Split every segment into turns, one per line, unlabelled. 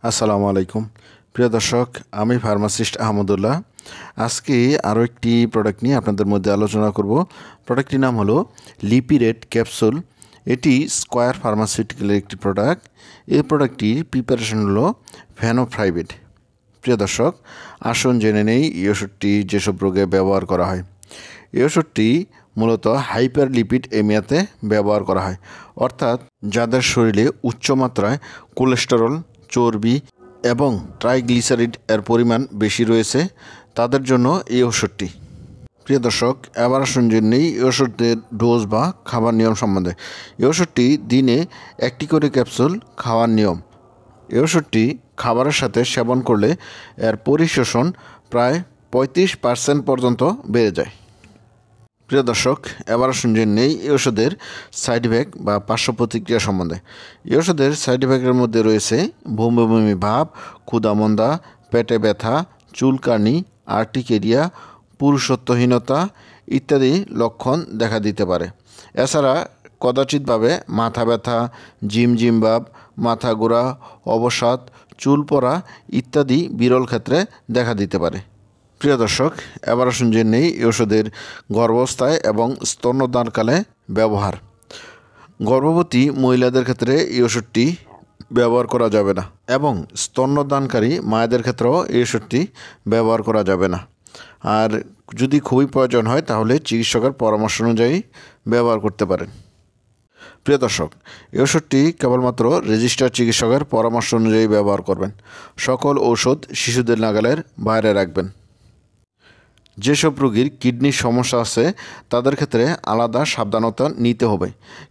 আসসালামু আলাইকুম প্রিয় দর্শক, আমি ফার্মাসিস্ট আহমদুল্লাহ। আজকে আরও একটি প্রোডাক্ট নিয়ে আপনাদের মধ্যে আলোচনা করব। প্রোডাক্টটির নাম হলো লিপিরেট ক্যাপসুল। এটি স্কয়ার ফার্মাসিউটিক্যালের একটি প্রোডাক্ট। এই প্রোডাক্টটির প্রিপারেশন হলো ফেনোফ্রাইবেট। প্রিয় দর্শক, আসুন জেনে নেই এই ওষুধটি যেসব রোগে ব্যবহার করা হয়। এই ওষুধটি মূলত হাইপারলিপিড এমিয়াতে ব্যবহার করা হয়, অর্থাৎ যাদের শরীরে উচ্চমাত্রায় কোলেস্টেরল, চর্বি এবং ট্রাইগ্লিসারিড এর পরিমাণ বেশি রয়েছে তাদের জন্য এই ওষুধটি। প্রিয় দর্শক, এবার আসুন জেনে নেই এই ওষুধের ডোজ বা খাবার নিয়ম সম্বন্ধে। এই ওষুধটি দিনে একটি করে ক্যাপসুল খাওয়ার নিয়ম। এই ওষুধটি খাবারের সাথে সেবন করলে এর পরিশোষণ প্রায় 35% পর্যন্ত বেড়ে যায়। প্রিয় দর্শক, এবার আসুন জেনে নেই এই ওষুধের সাইড ইফেক্ট বা পার্শ্ব প্রতিক্রিয়া সম্বন্ধে। এই ওষুধের সাইড ইফেক্টের মধ্যে রয়েছে বমি বমি ভাব, ক্ষুধামন্দা, পেটে ব্যথা, চুলকানি, আর্টিকেরিয়া, পুরুষত্বহীনতা ইত্যাদি লক্ষণ দেখা দিতে পারে। এছাড়া কদাচিৎভাবে মাথা ব্যথা, ঝিমঝিম ভাব, মাথা ঘোরা, অবসাদ, চুল পড়া ইত্যাদি বিরল ক্ষেত্রে দেখা দিতে পারে। প্রিয় দর্শক, এবার আসুন জেনে নেই এই ওষুধের গর্ভাবস্থায় এবং স্তন্যদানকালে ব্যবহার। গর্ভবতী মহিলাদের ক্ষেত্রে এই ওষুধটি ব্যবহার করা যাবে না এবং স্তন্যদানকারী মায়েদের ক্ষেত্রেও এই ওষুধটি ব্যবহার করা যাবে না। আর যদি খুবই প্রয়োজন হয় তাহলে চিকিৎসকের পরামর্শ অনুযায়ী ব্যবহার করতে পারেন। প্রিয় দর্শক, এই ওষুধটি কেবলমাত্র রেজিস্টার্ড চিকিৎসকের পরামর্শ অনুযায়ী ব্যবহার করবেন। সকল ঔষধ শিশুদের নাগালের বাইরে রাখবেন। যেসব রোগীর কিডনির সমস্যা আছে তাদের ক্ষেত্রে আলাদা সাবধানতা নিতে হবে,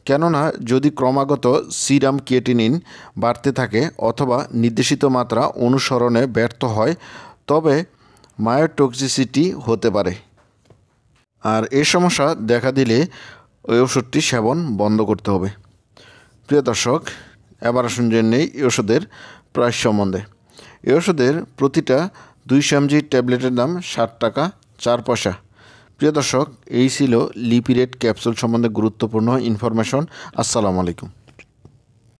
কেননা যদি ক্রমাগত সিরাম ক্রিয়েটিনিন বাড়তে থাকে অথবা নির্দেশিত মাত্রা অনুসরণে ব্যর্থ হয় তবে মায়োটক্সিসিটি হতে পারে। আর এই সমস্যা দেখা দিলে ওই ওষুধটি সেবন বন্ধ করতে হবে। প্রিয় দর্শক, এবার আসুন জেনে নেই এই ওষুধের প্রাইস সম্বন্ধে। এই ওষুধের প্রতিটা 200 mg ট্যাবলেটের দাম 60 টাকা 4 পয়সা। প্রিয় দর্শক, এই ছিল লিপিরেট ক্যাপসুল সম্বন্ধে গুরুত্বপূর্ণ ইনফরমেশন। আসসালামু আলাইকুম।